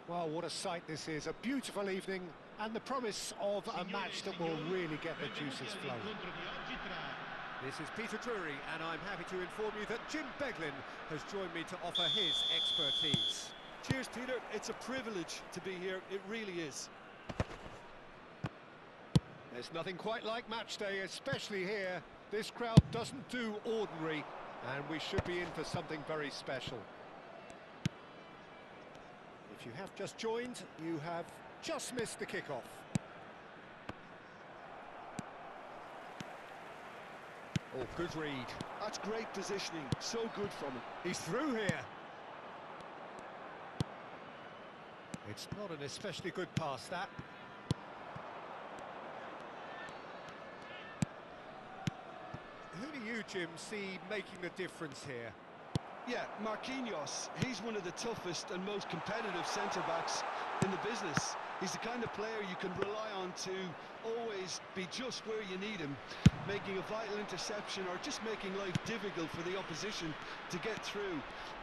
Well, what a sight this is. A beautiful evening and the promise of a match that will really get the juices flowing. This is Peter Drury, and I'm happy to inform you that Jim Beglin has joined me to offer his expertise. Cheers, Peter. It's a privilege to be here. It really is. There's nothing quite like match day, especially here. This crowd doesn't do ordinary, and we should be in for something very special. If you have just joined, you have just missed the kickoff. Oh, good read. That's great positioning. So good from him. He's through here. It's not an especially good pass, that. Who do you, Jim, see making the difference here? Yeah, Marquinhos. He's one of the toughest and most competitive centre-backs in the business. He's the kind of player you can rely on to always be just where you need him, making a vital interception or just making life difficult for the opposition to get through.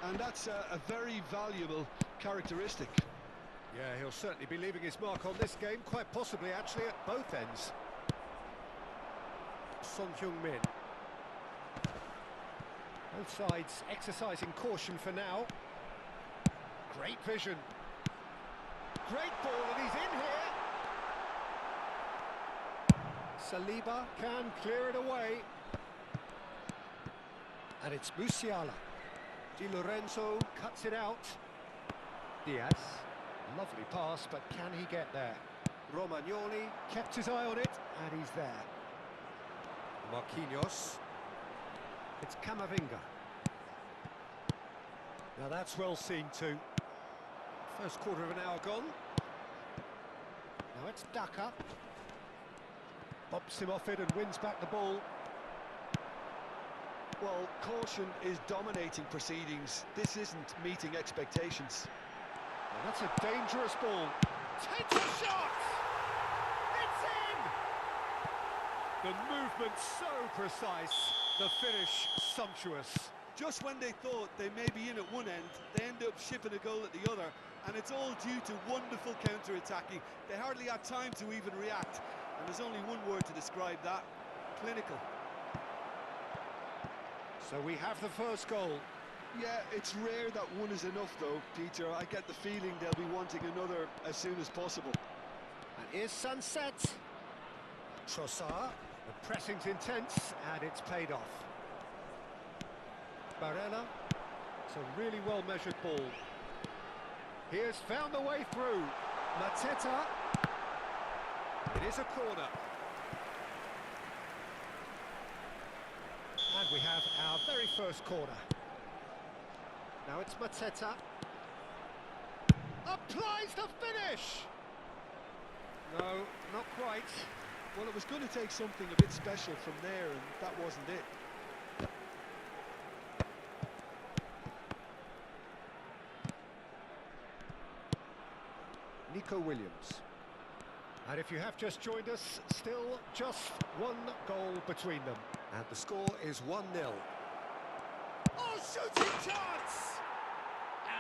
And that's a very valuable characteristic. Yeah, he'll certainly be leaving his mark on this game, quite possibly actually at both ends. Son Heung-min. Both sides exercising caution for now. Great vision. Great ball, and he's in here. Saliba can clear it away. And it's Musiala. Di Lorenzo cuts it out. Diaz. Lovely pass, but can he get there? Romagnoli kept his eye on it, and he's there. Marquinhos. It's Camavinga. Now that's well seen too. First quarter of an hour gone. Now it's Daka. Bops him off it and wins back the ball. Well, caution is dominating proceedings. This isn't meeting expectations. Well, that's a dangerous ball. Takes a shot! It's in! The movement so precise, the finish sumptuous. Just when they thought they may be in at one end, they end up shipping a goal at the other, and it's all due to wonderful counter-attacking. They hardly had time to even react, and there's only one word to describe that: clinical. So we have the first goal. Yeah, it's rare that one is enough though, Peter. I get the feeling they'll be wanting another as soon as possible. And here's Sunset. Trossard. The pressing's intense, and it's paid off. Barella. It's a really well-measured ball. He has found the way through. Mateta. It is a corner. And we have our very first corner. Now it's Mateta. Applies the finish! No, not quite. Well, it was going to take something a bit special from there, and that wasn't it. Nico Williams. And if you have just joined us, still just one goal between them. And the score is 1-0. Oh, shooting chance!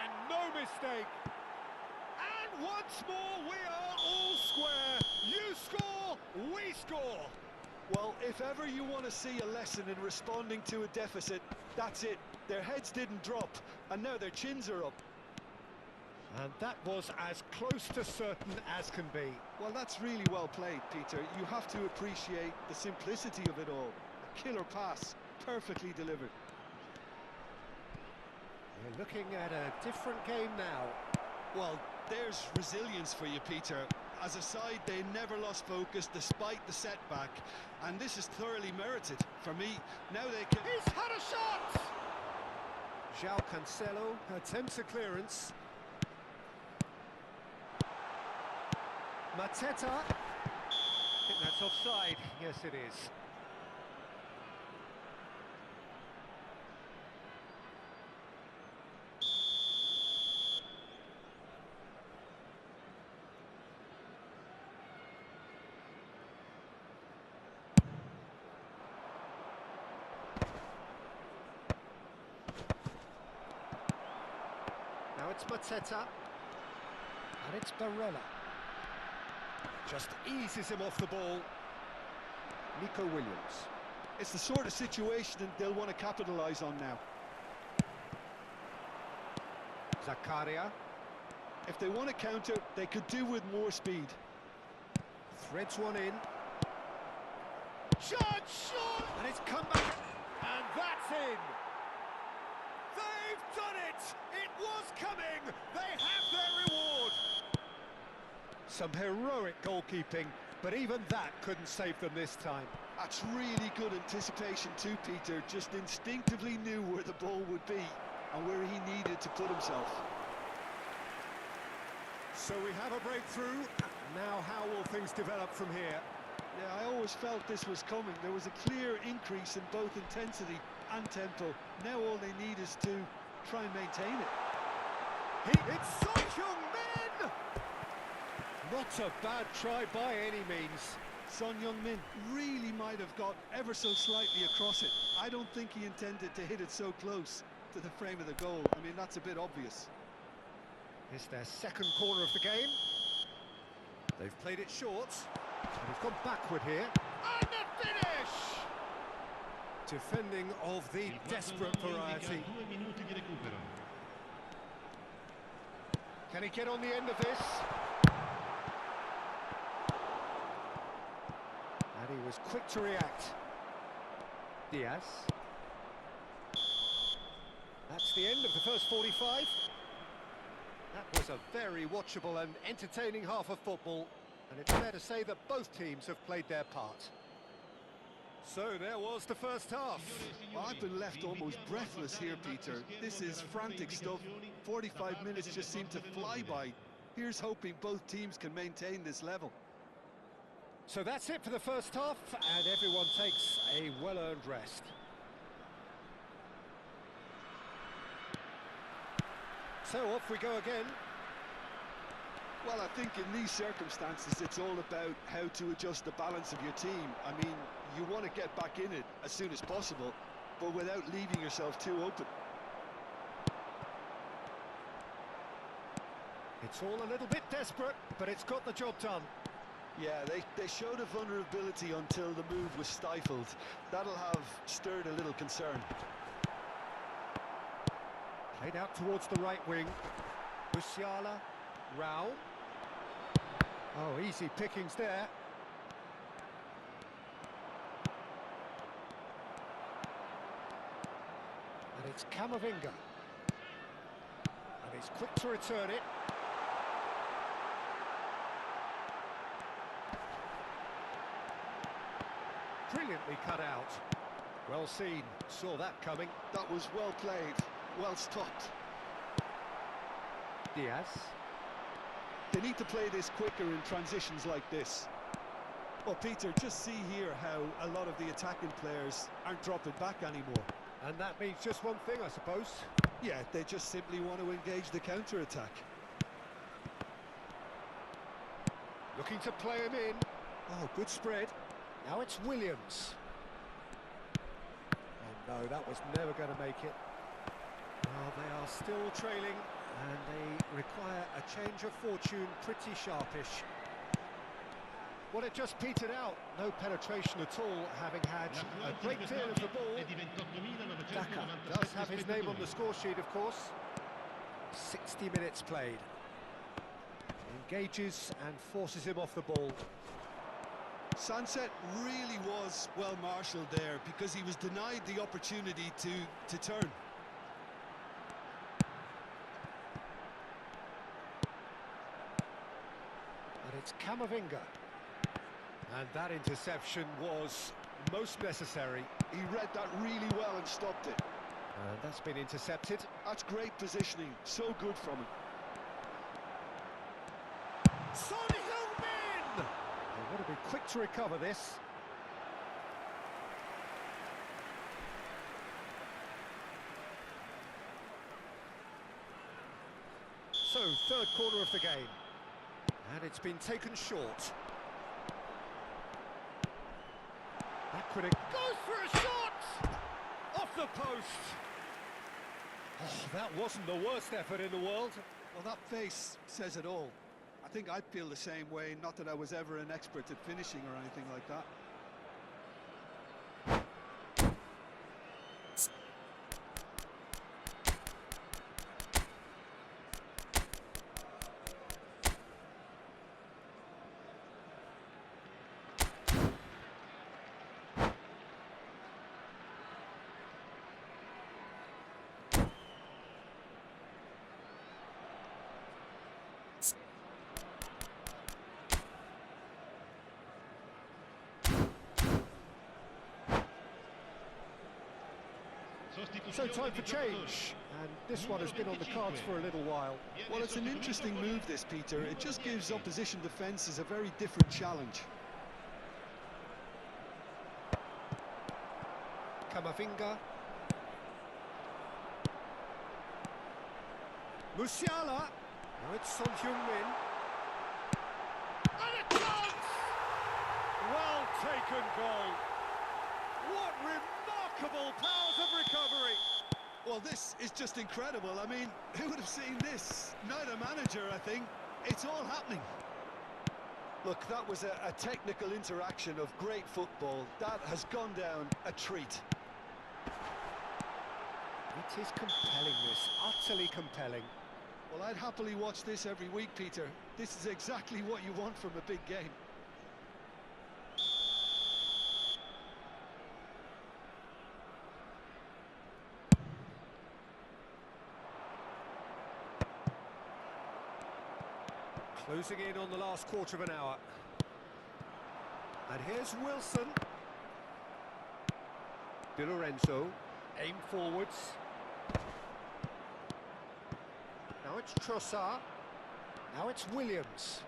And no mistake. And once more, we are all square. You score, we score. Well, if ever you want to see a lesson in responding to a deficit, that's it. Their heads didn't drop, and now their chins are up. And that was as close to certain as can be. Well, that's really well played, Peter. You have to appreciate the simplicity of it all. A killer pass, perfectly delivered. We're looking at a different game now. Well, there's resilience for you, Peter. As a side, they never lost focus despite the setback, and this is thoroughly merited. For me, now they can... He's had a shot! João Cancelo attempts a clearance. Mateta. I think that's offside. Yes, it is. Now it's Mateta. And it's Barella. Just eases him off the ball. Nico Williams. It's the sort of situation that they'll want to capitalise on now. Zakaria. If they want to counter, they could do with more speed. Threads one in. Shot! And it's come back. And that's in. They've done it! It was coming! They have their reward! Some heroic goalkeeping, but even that couldn't save them this time. That's really good anticipation too, Peter. Just instinctively knew where the ball would be and where he needed to put himself. So we have a breakthrough. Now how will things develop from here? Yeah, I always felt this was coming. There was a clear increase in both intensity and tempo. Now all they need is to try and maintain it. It's Son Heung-min! Not a bad try by any means. Son Heung-min really might have got ever so slightly across it. I don't think he intended to hit it so close to the frame of the goal. I mean, that's a bit obvious. It's their second corner of the game. They've played it short. And they've gone backward here. And the finish! Defending of the desperate variety. Can he get on the end of this? And he was quick to react. Diaz. That's the end of the first 45. That was a very watchable and entertaining half of football, and it's fair to say that both teams have played their part. So there was the first half. Well, I've been left almost breathless here, Peter. This is frantic stuff. 45 minutes just seem to fly by. Here's hoping both teams can maintain this level. So that's it for the first half, and everyone takes a well-earned rest. So off we go again. Well, I think in these circumstances, it's all about how to adjust the balance of your team. I mean, you want to get back in it as soon as possible, but without leaving yourself too open. It's all a little bit desperate, but it's got the job done. Yeah, they showed a vulnerability until the move was stifled. That'll have stirred a little concern. Played out towards the right wing. Musiala, Rao. Oh, easy pickings there. And it's Camavinga. And he's quick to return it. Brilliantly cut out. Well seen, saw that coming. That was well played, well stopped. Diaz. They need to play this quicker in transitions like this. Well, Peter, just see here how a lot of the attacking players aren't dropping back anymore. And that means just one thing, I suppose. Yeah, they just simply want to engage the counter-attack. Looking to play him in. Oh, good spread. Now it's Williams. Oh no, that was never going to make it. Well, they are still trailing, and they require a change of fortune pretty sharpish. Well, it just petered out. No penetration at all, having had a great deal of the ball. Daka does have his name on the score sheet, of course. 60 minutes played. Engages and forces him off the ball. Sunset really was well marshalled there because he was denied the opportunity to turn. And it's Camavinga. And that interception was most necessary. He read that really well and stopped it. And that's been intercepted. That's great positioning, so good from him. Son Heung-min! They want to be quick to recover this. So, third quarter of the game. And it's been taken short. Aquinic goes for a shot! Off the post! Oh, that wasn't the worst effort in the world. Well, that face says it all. think I'd feel the same way, not that I was ever an expert at finishing or anything like that. So time for change, and this one has been on the cards for a little while. Well, it's an interesting move, this, Peter. It just gives opposition defences a very different challenge. Kamavinga. Musiala. Now it's Son Heung-min. And a chance! Well taken goal. What remarkable powers of recovery. Well, this is just incredible. I mean, who would have seen this? Neither manager, I think. It's all happening. Look, that was a technical interaction of great football. That has gone down a treat. It is compelling, this. Utterly compelling. Well, I'd happily watch this every week, Peter. This is exactly what you want from a big game. Closing in on the last quarter of an hour. And here's Wilson. Di Lorenzo. Aim forwards. Now it's Trossard. Now it's Williams.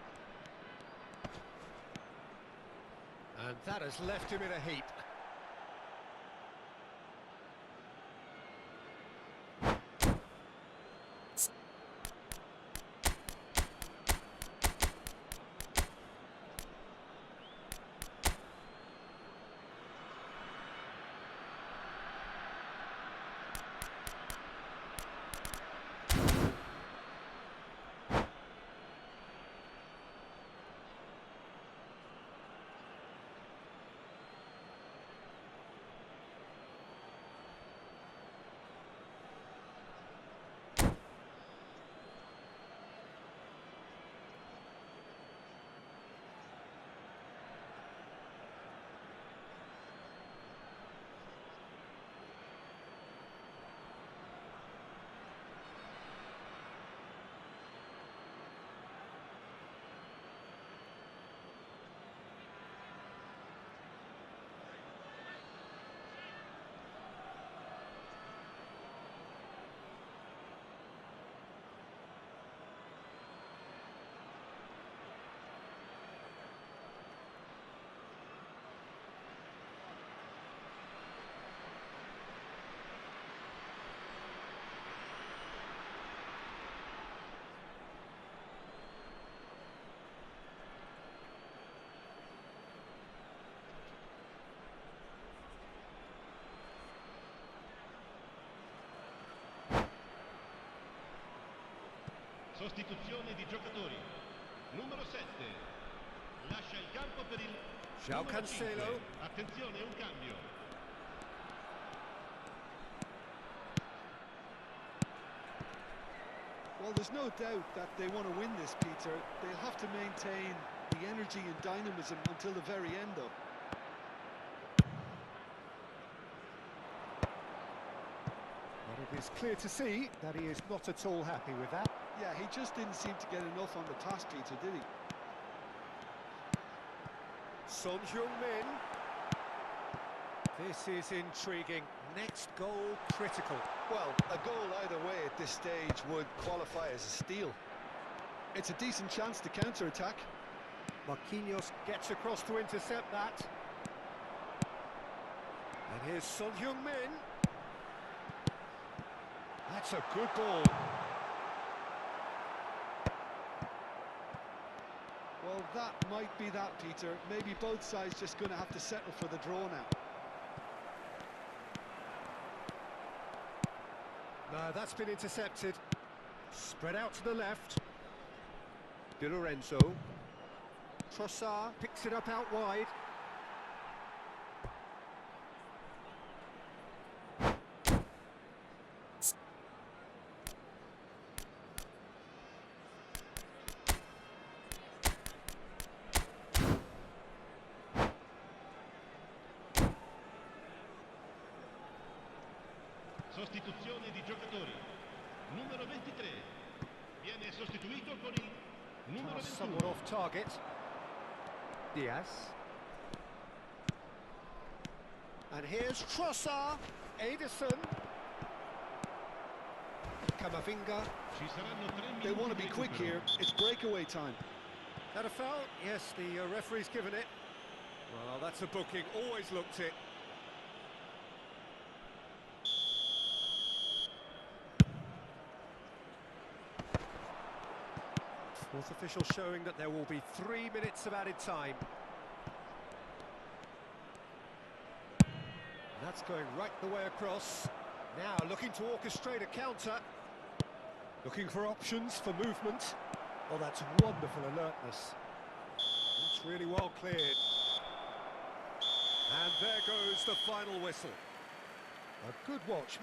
And that has left him in a heap. Sostituzione di giocatori. Numero 7. Lascia il campo per il João numero Cancelo. 5. Attenzione, un cambio. Well, there's no doubt that they want to win this, Peter. They'll have to maintain the energy and dynamism until the very end, though. But it is clear to see that he is not at all happy with that. Yeah, he just didn't seem to get enough on the pass, Peter, did he? Son Heung-min. This is intriguing. Next goal critical. Well, a goal either way at this stage would qualify as a steal. It's a decent chance to counter-attack. Marquinhos gets across to intercept that. And here's Son Heung-min. That's a good ball. Well, that might be that, Peter. Maybe both sides just going to have to settle for the draw now. No, that's been intercepted. Spread out to the left. Di Lorenzo. Trossard picks it up out wide. Sostituzione di giocatori. Numero 23 viene sostituito con il numero Somewhat 21. off target. Diaz. And here's Trossard. Ederson. Camavinga. Ci saranno 3 minuti. They want to di be quick recupero. here. It's breakaway time. That a foul? Yes, the referee's given it. Well, that's a booking. Always looked it. Fourth official showing that there will be 3 minutes of added time. That's going right the way across. Now looking to orchestrate a counter. Looking for options for movement. Oh, that's wonderful alertness. That's really well cleared. And there goes the final whistle. A good watch.